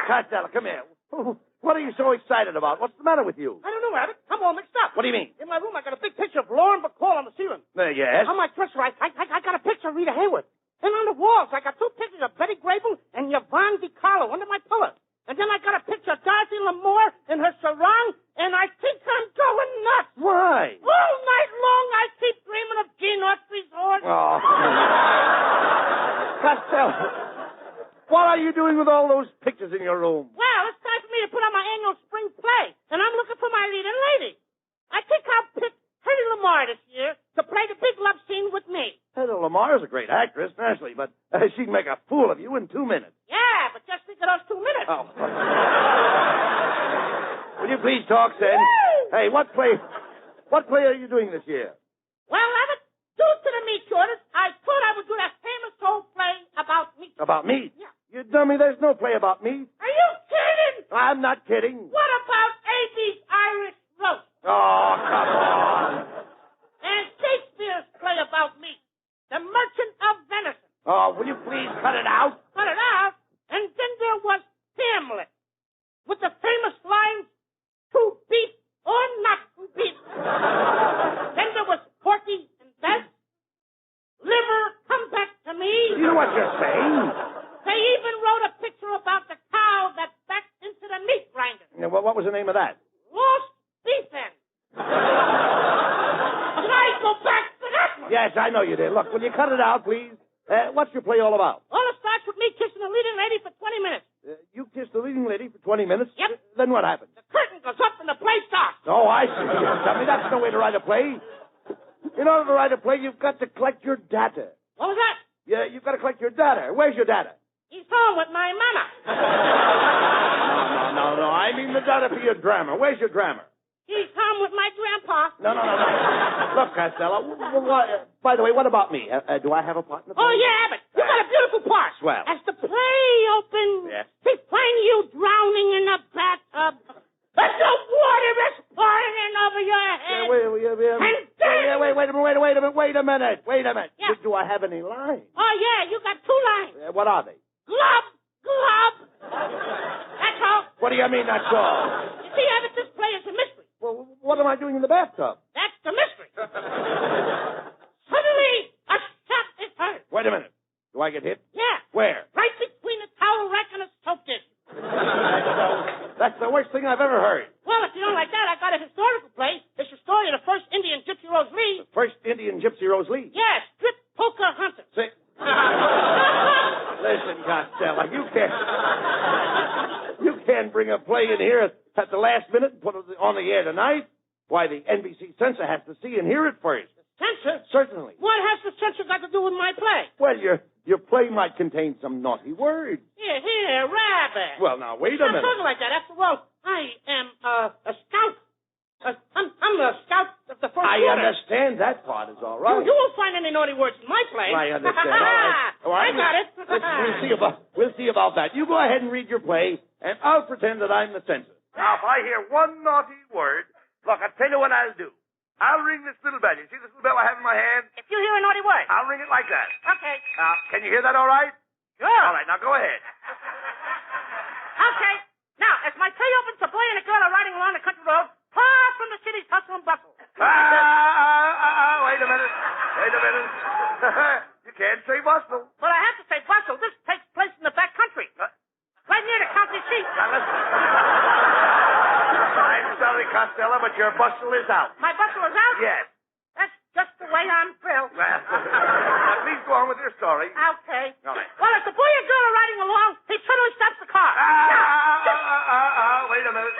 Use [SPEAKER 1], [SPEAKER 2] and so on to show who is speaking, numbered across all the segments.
[SPEAKER 1] Costello, come here. What are you so excited about? What's the matter with you?
[SPEAKER 2] I don't know, Abbott. I'm all mixed up.
[SPEAKER 1] What do you mean?
[SPEAKER 2] In my room, I got a big picture of Lauren Bacall on the ceiling.
[SPEAKER 1] Yes?
[SPEAKER 2] On my dresser, I got a picture of Rita Hayworth. And on the walls, I got two pictures of Betty Grable and Yvonne DiCarlo under my pillow. And then I got a picture of Dorothy L'Amour in her sarong, and I think I'm going nuts.
[SPEAKER 1] Why?
[SPEAKER 2] All night long, I keep dreaming of Gene Autry's horse.
[SPEAKER 1] Oh. Costello, what are you doing with all those pictures in your room?
[SPEAKER 2] Well, it's time for me to put on my annual spring play, and I'm looking for my leading lady. I think I'll pick Hedy Lamarr this year to play the big love scene with me.
[SPEAKER 1] Hedy Lamarr is a great actress, naturally, but she'd make a fool of you in 2 minutes.
[SPEAKER 2] Yeah, but just think of those 2 minutes.
[SPEAKER 1] Oh. Will you please talk, Sen? Hey, what play are you doing this year?
[SPEAKER 2] Well, Abbott, due to the meat shortage, I thought I would do that famous old play about meat.
[SPEAKER 1] About meat?
[SPEAKER 2] Yeah.
[SPEAKER 1] You dummy, there's no play about meat.
[SPEAKER 2] Are you kidding?
[SPEAKER 1] I'm not kidding.
[SPEAKER 2] What about A.B.'s Irish roast?
[SPEAKER 1] Oh, come on.
[SPEAKER 2] And Shakespeare's play about meat, The Merchant of Venison.
[SPEAKER 1] Oh, will you please cut it out?
[SPEAKER 2] Cut it out? And then there was Hamlet, with the famous lines, to beat or not to beat. Then there was Porky and Bess, Liver, come back to me.
[SPEAKER 1] You know what you're saying?
[SPEAKER 2] They even wrote a picture about the cow that backed into the meat grinder.
[SPEAKER 1] Yeah, well, what was the name of that?
[SPEAKER 2] Lost beef end. Did I go back to that one?
[SPEAKER 1] Yes, I know you did. Look, will you cut it out, please? What's your play all about?
[SPEAKER 2] Well, it starts with me kissing the leading lady for 20 minutes.
[SPEAKER 1] You kissed the leading lady for 20 minutes?
[SPEAKER 2] Yep.
[SPEAKER 1] Then what happens?
[SPEAKER 2] The curtain goes up and the play starts.
[SPEAKER 1] Oh, I see. Dummy, that's no way to write a play. In order to write a play, you've got to collect your data.
[SPEAKER 2] What was that?
[SPEAKER 1] Yeah, you've got to collect your data. Where's your data?
[SPEAKER 2] He's home with my mama.
[SPEAKER 1] No. I mean the data for your drama. Where's your drama?
[SPEAKER 2] He's home with my grandpa.
[SPEAKER 1] No. Look, Costello, by the way, what about me? Do I have a part in the play?
[SPEAKER 2] Oh, yeah, but you got a beautiful part.
[SPEAKER 1] Swell.
[SPEAKER 2] As the play opens,
[SPEAKER 1] Yes.
[SPEAKER 2] they find you drowning in a bathtub. And the water is pouring over your head.
[SPEAKER 1] Wait a minute.
[SPEAKER 2] Yeah.
[SPEAKER 1] Do I have any lines?
[SPEAKER 2] Oh, yeah, you got 2 lines.
[SPEAKER 1] What are they?
[SPEAKER 2] Glub. That's all.
[SPEAKER 1] What do you mean, that's all?
[SPEAKER 2] You see, Abbott, this play is a mystery.
[SPEAKER 1] Well, what am I doing in the bathtub?
[SPEAKER 2] That's the mystery. Suddenly, a shot is heard.
[SPEAKER 1] Wait a minute. Do I get hit?
[SPEAKER 2] Yeah.
[SPEAKER 1] Where?
[SPEAKER 2] Right between the towel rack and a soap dish.
[SPEAKER 1] That's the worst thing I've ever heard.
[SPEAKER 2] Well, if you don't like that, I got a historical play. It's the story of the first Indian Gypsy Rose Lee.
[SPEAKER 1] The first Indian Gypsy Rose Lee?
[SPEAKER 2] Yeah, strip poker hunter.
[SPEAKER 1] See? Listen, Costello, you can't bring a play in here at the last minute and put it on the air tonight. Why, the NBC censor has to see and hear it first.
[SPEAKER 2] Censor?
[SPEAKER 1] Certainly.
[SPEAKER 2] What has the censor got to do with my play?
[SPEAKER 1] Well, your play might contain some naughty words.
[SPEAKER 2] Here, rabbit.
[SPEAKER 1] Well, now, wait a minute.
[SPEAKER 2] Stop talking like that. After all, I am a scout. I'm the scout of the first
[SPEAKER 1] I
[SPEAKER 2] quarter.
[SPEAKER 1] understand that part is all right.
[SPEAKER 2] You won't find any naughty words in my play.
[SPEAKER 1] I understand. All right.
[SPEAKER 2] I got it.
[SPEAKER 1] We'll see about that. You go ahead and read your play, and I'll pretend that I'm the censor.
[SPEAKER 3] Now, if I hear one naughty word, look, I'll tell you what I'll do. I'll ring this little bell. You see this little bell I have in my hand?
[SPEAKER 2] If you hear a naughty word.
[SPEAKER 3] I'll ring it like that.
[SPEAKER 2] Okay.
[SPEAKER 3] Now, can you hear that all right?
[SPEAKER 2] Sure.
[SPEAKER 3] All right, now go ahead.
[SPEAKER 2] Okay. Now, as my play opens, a boy and a girl are riding along the country road, far from the city's hustle and bustle.
[SPEAKER 3] Wait a minute. You can't say bustle.
[SPEAKER 2] But I have to say bustle. This takes place in the back country. Right near the county seat.
[SPEAKER 3] Now, listen. I'm sorry, Costello, but your bustle is out.
[SPEAKER 2] My bustle is out?
[SPEAKER 3] Yes.
[SPEAKER 2] That's just the way I'm built.
[SPEAKER 3] Now, please go on with your story.
[SPEAKER 2] Okay.
[SPEAKER 3] All right.
[SPEAKER 2] Well, as the boy and girl are riding along, he suddenly stops the car.
[SPEAKER 3] Wait a minute.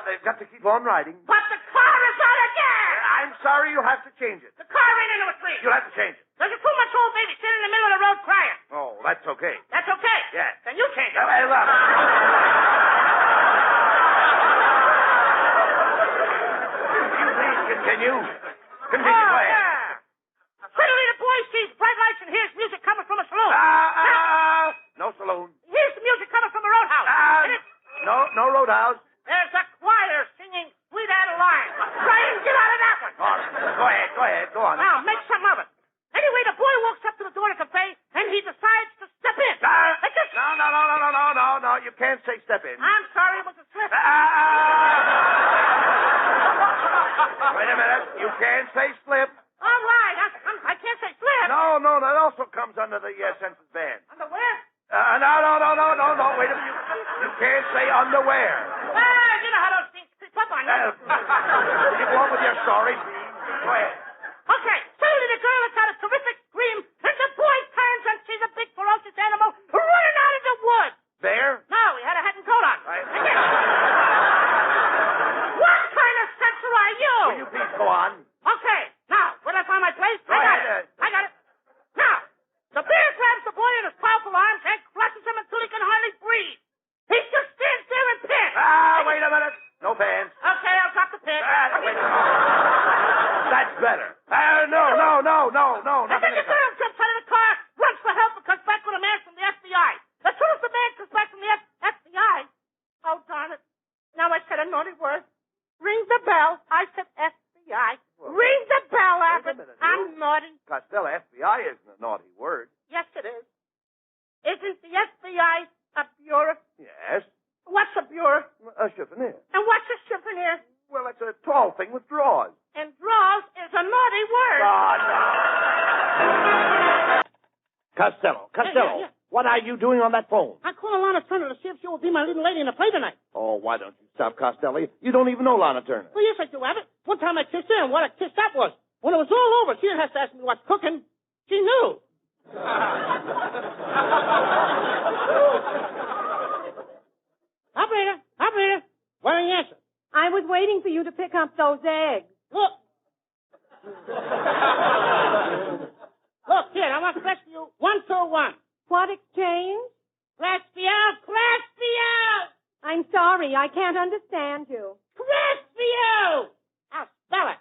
[SPEAKER 3] They've got to keep on riding.
[SPEAKER 2] But the car is out again!
[SPEAKER 3] I'm sorry, you have to change it.
[SPEAKER 2] The car ran into a tree.
[SPEAKER 3] You'll have to change it.
[SPEAKER 2] There's a 2-month-old baby sitting in the middle of the road crying.
[SPEAKER 3] Oh, that's okay.
[SPEAKER 2] That's okay?
[SPEAKER 3] Yes.
[SPEAKER 2] Then you change it.
[SPEAKER 3] Hey, look. Please continue. Continue, go ahead.
[SPEAKER 2] Yeah. Suddenly the boy sees bright lights and hears music coming from a saloon.
[SPEAKER 3] No saloon.
[SPEAKER 2] Here's the music coming from a roadhouse.
[SPEAKER 3] No roadhouse.
[SPEAKER 2] There's a choir singing Sweet Adeline. Brian, get out of that one.
[SPEAKER 3] All right. Go ahead. Go on.
[SPEAKER 2] Now, make some of it. Anyway, the boy walks up to the door of the cafe, and he decides to step in.
[SPEAKER 3] No. You can't say step in.
[SPEAKER 2] I'm sorry, it was a slip.
[SPEAKER 3] Wait a minute. You can't say slip.
[SPEAKER 2] All right. I can't say slip.
[SPEAKER 3] No, that also comes under the census ban.
[SPEAKER 2] Underwear?
[SPEAKER 3] No. Wait a minute. You can't say underwear.
[SPEAKER 2] You know how those things creep up on you.
[SPEAKER 3] You go on with your story, please. Go ahead.
[SPEAKER 2] Okay. Suddenly the girl lets out a terrific scream, and the boy turns and sees a big ferocious animal running out of the woods.
[SPEAKER 3] Bear?
[SPEAKER 2] No, he had a hat and coat on.
[SPEAKER 3] Right.
[SPEAKER 2] What kind of censor are you?
[SPEAKER 3] Will you please go on?
[SPEAKER 2] Okay. Now, where did I find my place?
[SPEAKER 3] Go ahead.
[SPEAKER 2] I got it. Now, the bear grabs the boy in his powerful arms and crushes him until he can hardly breathe. He just stands there and pants.
[SPEAKER 3] Wait a minute. No pants.
[SPEAKER 2] Okay, I'll drop the pants.
[SPEAKER 3] Wait a minute. That's better. No.
[SPEAKER 2] And then the girl jumps out of the car, runs for help, and comes back with a man from the FBI. As soon as the man comes back from the FBI, oh, darn it. Now I said a naughty word. Ring the bell. I said FBI. Ring the bell, Abbott. I'm naughty.
[SPEAKER 3] Costello, FBI isn't a naughty word.
[SPEAKER 2] Yes, it is. Isn't the FBI a bureau?
[SPEAKER 3] Yes.
[SPEAKER 2] What's a bureau?
[SPEAKER 3] A chiffonier.
[SPEAKER 2] And what's a chiffonier?
[SPEAKER 3] Well, it's a tall thing with drawers.
[SPEAKER 2] And draws is a naughty word.
[SPEAKER 3] No.
[SPEAKER 1] Costello.
[SPEAKER 2] Yeah.
[SPEAKER 1] What are you doing on that phone?
[SPEAKER 2] I'm calling Lana Turner to see if she will be my leading lady in the play tonight.
[SPEAKER 1] Oh, why don't you stop, Costello? You don't even know Lana Turner.
[SPEAKER 2] Well, yes, I do, Abbott. One time I kissed her, and what a kiss that was. When it was all over, she didn't have to ask me what's cooking. She knew. Operator, where are the answers?
[SPEAKER 4] I was waiting for you to pick up those eggs.
[SPEAKER 2] Look, kid, I want to question you 1-2-1.
[SPEAKER 4] What exchange?
[SPEAKER 2] Craspiel!
[SPEAKER 4] I'm sorry, I can't understand you.
[SPEAKER 2] Craspiel! I'll spell it.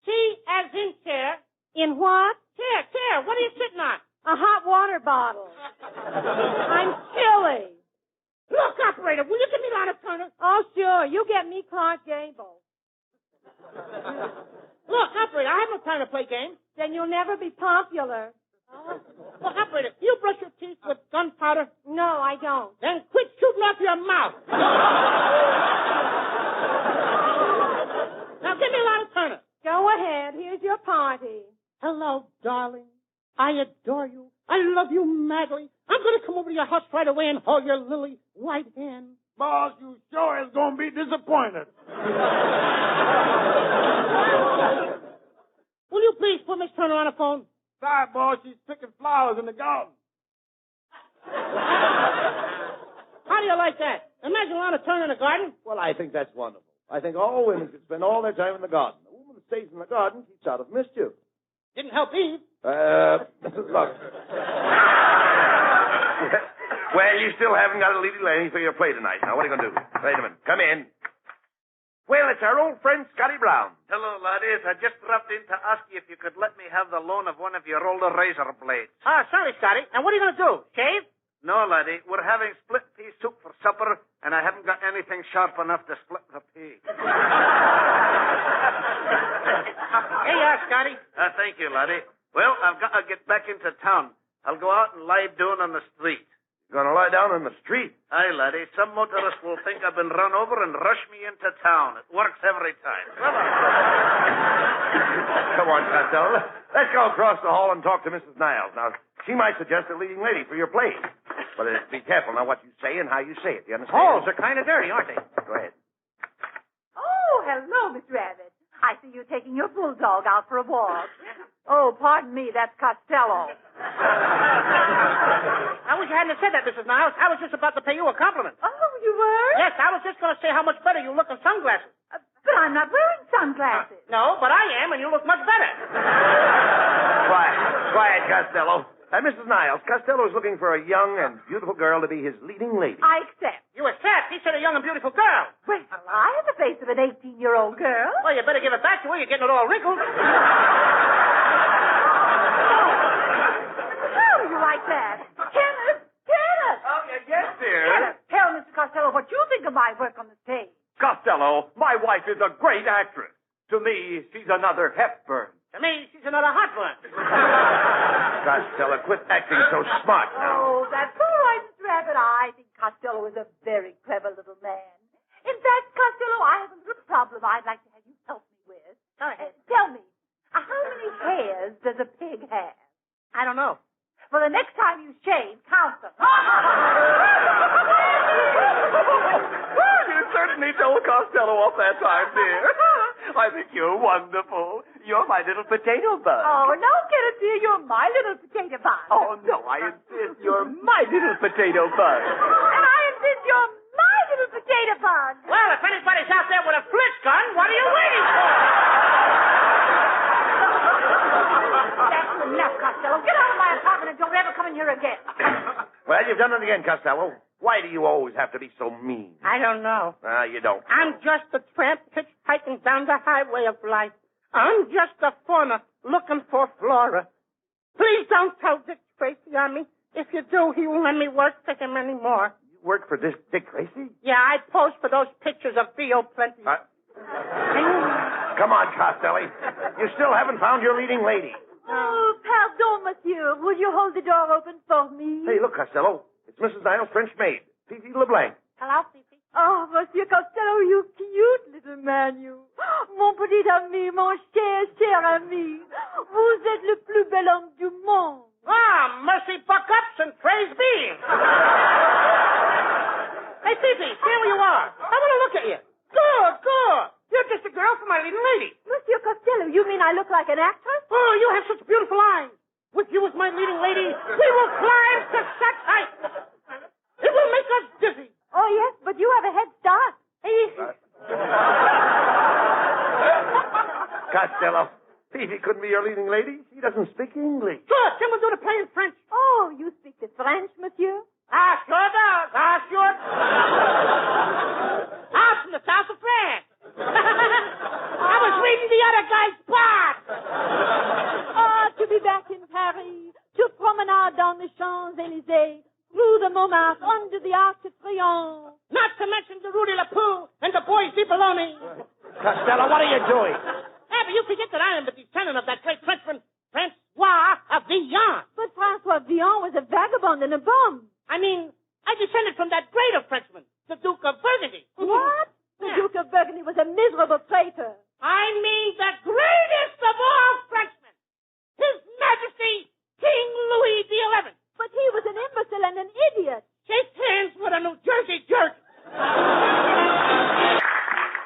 [SPEAKER 2] C as in chair.
[SPEAKER 4] In what?
[SPEAKER 2] Chair. What are you sitting on?
[SPEAKER 4] A hot water bottle. I'm chilly.
[SPEAKER 2] Look, operator, will you give me Lana Turner?
[SPEAKER 4] Oh, sure. You get me Clark Gable.
[SPEAKER 2] Look, operator, I have no time to play games.
[SPEAKER 4] Then you'll never be popular.
[SPEAKER 2] Look, operator, do you brush your teeth with gunpowder?
[SPEAKER 4] No, I don't.
[SPEAKER 2] Then quit shooting off your mouth. Now give me Lana Turner.
[SPEAKER 4] Go ahead. Here's your party.
[SPEAKER 2] Hello, darling. I adore you. I love you madly. I'm going to come over to your house right away and hold your lily white hand.
[SPEAKER 5] Boss, you sure is going to be disappointed.
[SPEAKER 2] Will you please put Miss Turner on the phone?
[SPEAKER 5] Sorry, boss, she's picking flowers in the garden.
[SPEAKER 2] How do you like that? Imagine Lana Turner in the garden.
[SPEAKER 1] Well, I think that's wonderful. I think all women should spend all their time in the garden. A woman who stays in the garden keeps out of mischief.
[SPEAKER 2] Didn't help Eve.
[SPEAKER 1] Look.
[SPEAKER 3] Well, you still haven't got a leading lady for your play tonight. Now, what are you going to do? Wait a minute. Come in. Well, it's our old friend, Scotty Brown.
[SPEAKER 6] Hello, laddies. I just dropped in to ask you if you could let me have the loan of one of your older razor blades.
[SPEAKER 2] Sorry, Scotty. And what are you going to do? Shave?
[SPEAKER 6] No, laddie. We're having split pea soup for supper, and I haven't got anything sharp enough to split the pea.
[SPEAKER 2] Here you are, Scotty.
[SPEAKER 6] Thank you, laddie. Well, I've got to get back into town. I'll go out and lie down on the street.
[SPEAKER 3] You're going to lie down in the street?
[SPEAKER 6] Aye, laddie. Some motorist will think I've been run over and rush me into town. It works every time.
[SPEAKER 3] Come on, Costello. Let's go across the hall and talk to Mrs. Niles. Now, she might suggest a leading lady for your play. But be careful now what you say and how you say it. Do you understand?
[SPEAKER 2] Halls are kind of dirty, aren't they?
[SPEAKER 3] Go ahead.
[SPEAKER 7] Oh, hello, Mr. Abbott. I see you're taking your bulldog out for a walk. Oh, pardon me, that's Costello.
[SPEAKER 2] I wish you hadn't said that, Mrs. Niles. I was just about to pay you a compliment.
[SPEAKER 7] Oh, you were?
[SPEAKER 2] Yes, I was just going to say how much better you look in sunglasses.
[SPEAKER 7] But I'm not wearing sunglasses.
[SPEAKER 2] No, but I am, and you look much better.
[SPEAKER 3] Quiet, Costello. Mrs. Niles, Costello is looking for a young and beautiful girl to be his leading lady.
[SPEAKER 7] I accept.
[SPEAKER 2] You accept? He said a young and beautiful girl.
[SPEAKER 7] Well, I have the face of an 18-year-old girl.
[SPEAKER 2] Well, you better give it back to her. You're getting it all wrinkled.
[SPEAKER 7] How do you like that? Kenneth!
[SPEAKER 3] Oh, yes, dear.
[SPEAKER 7] Kenneth, tell Mr. Costello what you think of my work on the stage.
[SPEAKER 5] Costello, my wife is a great actress. To me, she's another Hepburn.
[SPEAKER 2] To me, she's another hot one.
[SPEAKER 3] Costello, quit acting so smart now.
[SPEAKER 7] Oh, that's all right, Mr. Abbott. but I think Costello is a very clever little man. In fact, Costello, I have a little problem I'd like to have you help me with.
[SPEAKER 2] Go ahead.
[SPEAKER 7] Tell me, how many hairs does a pig have?
[SPEAKER 2] I don't know.
[SPEAKER 7] Well, the next time you shave, count them.
[SPEAKER 5] You certainly told Costello off that time, dear. I think you're wonderful. You're my little potato bug.
[SPEAKER 7] Oh, no, Kenneth, dear, you're my little potato bug.
[SPEAKER 5] Oh, no, I insist you're my little potato bug.
[SPEAKER 7] And I insist you're my little potato bug.
[SPEAKER 2] Well, if anybody's out there with a flint gun, what are you waiting for?
[SPEAKER 7] That's enough, Costello. Get out of my apartment and don't ever come in here again.
[SPEAKER 3] Well, you've done it again, Costello. Why do you always have to be so mean?
[SPEAKER 2] I don't know.
[SPEAKER 3] You don't.
[SPEAKER 2] I'm just a tramp hitchhiking down the highway of life. I'm just a fauna looking for Flora. Please don't tell Dick Tracy on me. If you do, he won't let me work for him anymore.
[SPEAKER 3] You work for this Dick Tracy?
[SPEAKER 2] Yeah, I pose for those pictures of Theo Plenty.
[SPEAKER 3] Come on, Costello. You still haven't found your leading lady.
[SPEAKER 7] Oh, pardon, monsieur. Would you hold the door open for me?
[SPEAKER 3] Hey, look, Costello. It's Mrs. Niles' French maid, Fifi LeBlanc.
[SPEAKER 2] Hello, Fifi.
[SPEAKER 7] Oh, Monsieur Costello, you cute little man, you. Mon petit ami, mon cher ami. Vous êtes le plus bel homme du monde.
[SPEAKER 2] Ah, mercy buck-ups and praise be. Hey, Fifi, here you are. I want to look at you. Good. You're just a girl for my leading lady.
[SPEAKER 7] Monsieur Costello, you mean I look like an actress?
[SPEAKER 2] Oh, you have such beautiful eyes. With you as my leading lady, we will climb to such heights. It will make us dizzy.
[SPEAKER 7] Oh, yes, but you have a head start.
[SPEAKER 3] Costello, Fifi couldn't be your leading lady. She doesn't speak English.
[SPEAKER 2] Good. Then we'll do the play in French.
[SPEAKER 7] Oh, you speak the French, monsieur?
[SPEAKER 2] Sure does. Sure. From the south of France. I was reading the other guy's part.
[SPEAKER 7] To be back in Paris, to promenade dans the Champs-Élysées, through the Montmartre, under the Arc de Triomphe.
[SPEAKER 2] Not to mention the Rue de la Poo and the Bois de Boulogne.
[SPEAKER 3] Costello, what are you doing?
[SPEAKER 2] But you forget that I am the descendant of that great Frenchman, Francois of Villon.
[SPEAKER 7] But Francois Villon was a vagabond and a bum.
[SPEAKER 2] I mean, I descended from that greater Frenchman, the Duke of Burgundy.
[SPEAKER 7] What? The
[SPEAKER 2] Yeah.
[SPEAKER 7] Duke of Burgundy was a miserable traitor.
[SPEAKER 2] I mean the greatest of all Frenchmen, His Majesty King Louis the 11th.
[SPEAKER 7] But he was an imbecile and an idiot.
[SPEAKER 2] Shake hands with a New Jersey jerk.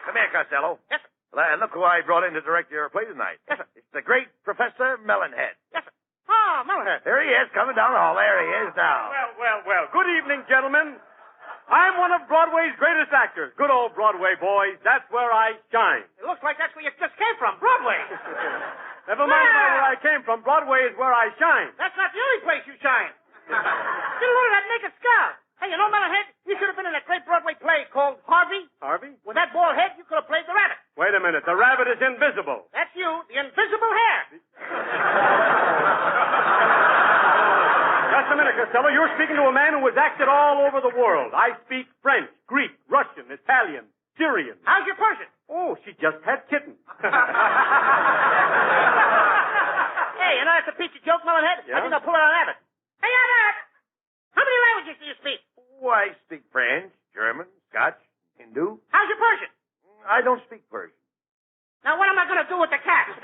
[SPEAKER 3] Come here, Costello.
[SPEAKER 2] Yes, sir.
[SPEAKER 3] And look who I brought in to direct your play tonight.
[SPEAKER 2] Yes, sir.
[SPEAKER 3] It's the great Professor Melonhead.
[SPEAKER 2] Yes, sir. Ah, Melonhead.
[SPEAKER 3] There he is, coming down the hall. There he is now.
[SPEAKER 5] Well. Good evening, gentlemen. I'm one of Broadway's greatest actors. Good old Broadway, boys. That's where I shine.
[SPEAKER 2] It looks like that's where you just came from, Broadway.
[SPEAKER 5] Never mind about where I came from. Broadway is where I shine.
[SPEAKER 2] That's not the only place you shine. Get a load of that naked skull. Hey, you know, Melonhead, you should have been in that great Broadway play called Harvey.
[SPEAKER 5] Harvey?
[SPEAKER 2] With that bald head, you could have played the rabbit.
[SPEAKER 5] Wait a minute. The rabbit is invisible.
[SPEAKER 2] That's you, the invisible hair.
[SPEAKER 5] Just a minute, Costello. You're speaking to a man who has acted all over the world. I speak French, Greek, Russian, Italian, Syrian.
[SPEAKER 2] How's your Persian?
[SPEAKER 5] Oh, she just had kittens.
[SPEAKER 2] Hey, you know that's a piece of joke, Melonhead?
[SPEAKER 5] Yeah?
[SPEAKER 2] I think I'll pull it on Abbott. Hey, Abbott! How many languages do you speak?
[SPEAKER 3] Oh, I speak French, German, Scotch, Hindu.
[SPEAKER 2] How's your Persian?
[SPEAKER 3] I don't speak Persian.
[SPEAKER 2] Now, what am I going to do with the cat?
[SPEAKER 3] Look,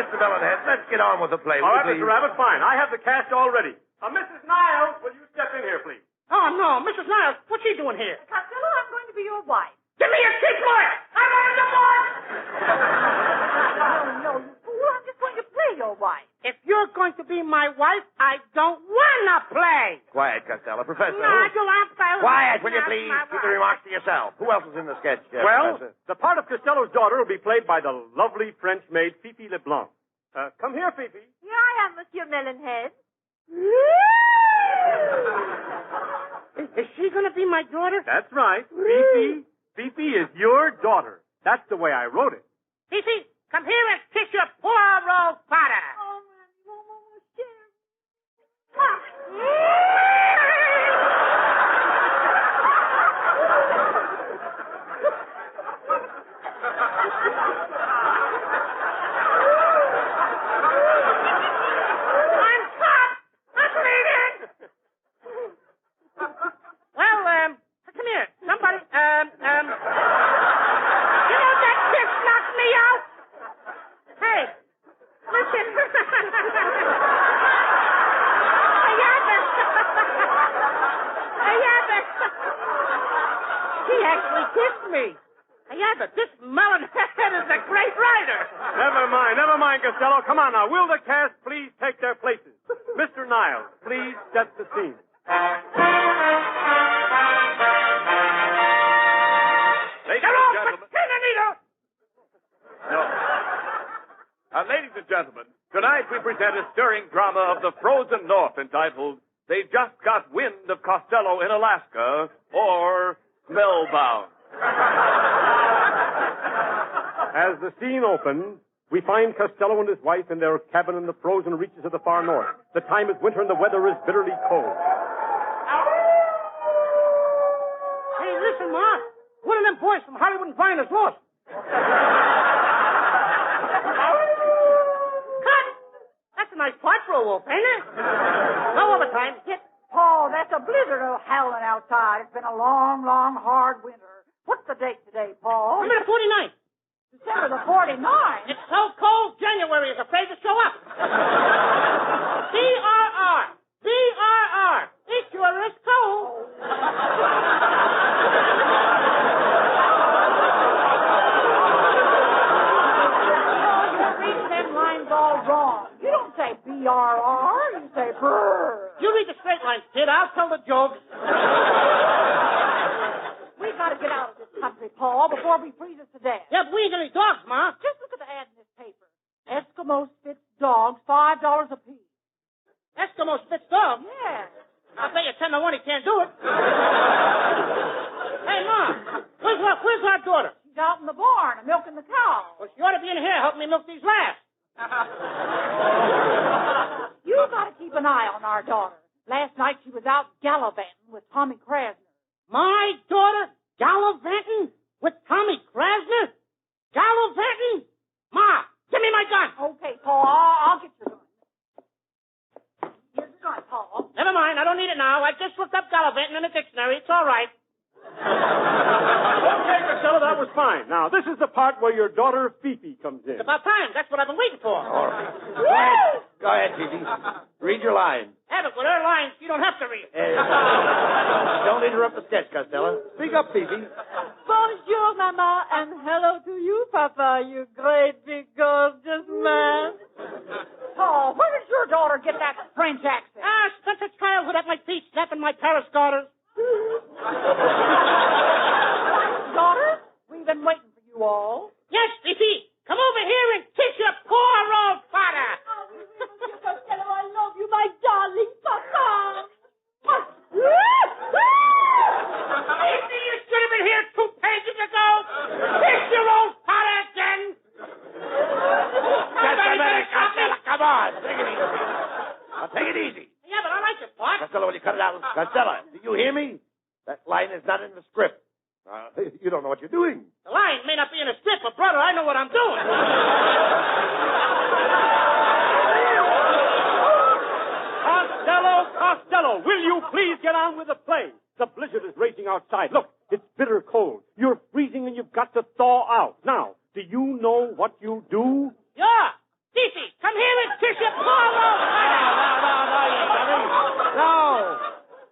[SPEAKER 3] Mr. Melonhead, let's get on with the play.
[SPEAKER 5] All right,
[SPEAKER 3] will you,
[SPEAKER 5] Mr.
[SPEAKER 3] please?
[SPEAKER 5] Rabbit, fine. I have the cast all ready. Mrs. Niles, will you step in here, please?
[SPEAKER 2] Oh, no, Mrs. Niles, what's she doing here?
[SPEAKER 7] Costello, I'm going to be your wife.
[SPEAKER 2] Give me a cheap lawyer! I want a divorce!
[SPEAKER 7] No, you fool. I'm just going to play your wife.
[SPEAKER 2] If you're going to be my wife, I don't want to play.
[SPEAKER 3] Quiet, Costello. Professor.
[SPEAKER 2] No, I don't want to play.
[SPEAKER 3] Quiet, will you
[SPEAKER 2] Not
[SPEAKER 3] please?
[SPEAKER 2] my
[SPEAKER 3] Keep the
[SPEAKER 2] wife.
[SPEAKER 3] remarks to yourself. Who else is in the sketch,
[SPEAKER 5] Well,
[SPEAKER 3] Professor?
[SPEAKER 5] the part of Costello's daughter will be played by the lovely French maid Fifi LeBlanc. Come here, Fifi.
[SPEAKER 7] Here I am, Monsieur Melonhead.
[SPEAKER 2] Is she going to be my daughter?
[SPEAKER 5] That's right. Fifi is your daughter. That's the way I wrote it.
[SPEAKER 2] Fifi, come here and kiss your poor old father.
[SPEAKER 7] Oh, man, you almost scared
[SPEAKER 2] I'm caught. I'm bleeding. He actually kissed me. Hey, Abbott, this melon head is a great writer.
[SPEAKER 5] Never mind, Costello. Come on now. Will the cast please take their places? Mr. Niles, please set the scene.
[SPEAKER 3] Ladies and gentlemen.
[SPEAKER 5] No.
[SPEAKER 3] Ladies and gentlemen, tonight we present a stirring drama of the frozen north entitled They Just Got Wind of Costello in Alaska or Spellbound.
[SPEAKER 5] As the scene opens, we find Costello and his wife in their cabin in the frozen reaches of the far north. The time is winter and the weather is bitterly cold.
[SPEAKER 2] Hey, listen, Ma. One of them boys from Hollywood and Vine is lost. Cut! That's a nice part for a wolf, ain't it? No overtime. Hit.
[SPEAKER 4] Paul, that's a blizzard of howling outside. It's been a long, long, hard winter. What's the date today, Paul?
[SPEAKER 2] I'm in the 49th.
[SPEAKER 4] December the 49th.
[SPEAKER 2] It's so cold, January is afraid to show up. BRR. BRR. It sure is cold.
[SPEAKER 4] You're reading them lines all wrong. You don't say BRR, you say brr.
[SPEAKER 2] You read the straight lines, kid. I'll tell the jokes.
[SPEAKER 4] We've got to get out of this country, Paul, before we freeze us to death.
[SPEAKER 2] Yeah, but we ain't got any dogs, Ma.
[SPEAKER 4] Just look at the ad in this paper. Eskimo Spitz dogs, $5 a piece.
[SPEAKER 2] Eskimo Spitz dog.
[SPEAKER 4] Yeah.
[SPEAKER 2] I'll bet you 10 to 1 he can't do it. Hey, Ma, where's our daughter?
[SPEAKER 4] She's out in the barn milking the cow.
[SPEAKER 2] Well, she ought to be in here helping me milk these last.
[SPEAKER 4] You've got to keep an eye on our daughter. Last night she was out gallivanting with Tommy Krasner.
[SPEAKER 2] My daughter gallivanting with Tommy Krasner? Gallivanting? Ma, give me my gun.
[SPEAKER 4] Okay, Paul, I'll get your gun. Here's the gun, Paul.
[SPEAKER 2] Never mind, I don't need it now. I just looked up gallivanting in the dictionary. It's all right.
[SPEAKER 5] Okay, Costello, that was fine. Now, this is the part where your daughter Fifi comes in.
[SPEAKER 2] It's about time. That's what I've been waiting for.
[SPEAKER 1] All right. Go ahead, Phoebe. Read your line.
[SPEAKER 2] Abbott, with her lines, you don't have to read.
[SPEAKER 1] Don't interrupt the sketch, Costello. Speak up, Phoebe.
[SPEAKER 7] Bonjour, Mama, and hello to you, Papa, you great big gorgeous man.
[SPEAKER 4] Paul, where did your daughter get that French accent?
[SPEAKER 2] Spent her childhood at my feet, snapping my Paris garters.
[SPEAKER 4] Daughter, we've been waiting for you all.
[SPEAKER 2] Yes, Fifi, come over here and kiss your poor old father.
[SPEAKER 7] Monsieur Costello, I love you, my darling Papa.
[SPEAKER 2] Fifi, you should have been here 2 pages ago. Kiss your old father again.
[SPEAKER 1] Just a minute, Costello. Come on. Take it easy. Now, take it easy.
[SPEAKER 2] Yeah, but I like your part.
[SPEAKER 1] Costello, will you cut it out? Costello, do you hear me? That line is not in the script. You don't know what you're doing.
[SPEAKER 2] The line may not be in a strip, but, brother, I know what I'm doing.
[SPEAKER 5] Costello, will you please get on with the play? The blizzard is raging outside. Look, it's bitter cold. You're freezing and you've got to thaw out. Now, do you know what you do?
[SPEAKER 2] Yeah. Fifi, come here and kiss your poor old father.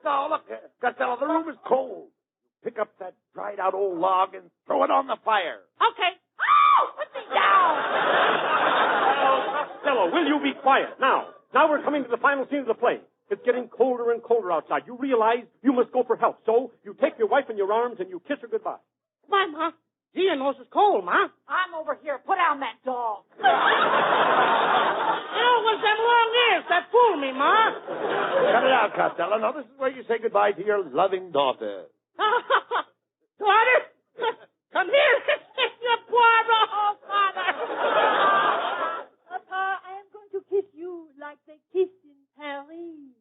[SPEAKER 1] No, look, Costello, the room is cold. Pick up that dried-out old log and throw it on the fire.
[SPEAKER 2] Okay. Oh, put me down.
[SPEAKER 5] Costello, will you be quiet? Now we're coming to the final scene of the play. It's getting colder and colder outside. You realize you must go for help. So you take your wife in your arms and you kiss her goodbye.
[SPEAKER 2] Why, Ma? Gee, your nose is cold, Ma.
[SPEAKER 4] I'm over here. Put down that dog.
[SPEAKER 2] You know, it was them long ears that fooled me, Ma.
[SPEAKER 1] Cut it out, Costello. Now, this is where you say goodbye to your loving daughter.
[SPEAKER 2] Daughter, come here and kiss your poor old father.
[SPEAKER 7] Papa, I am going to kiss you like they kissed in Paris.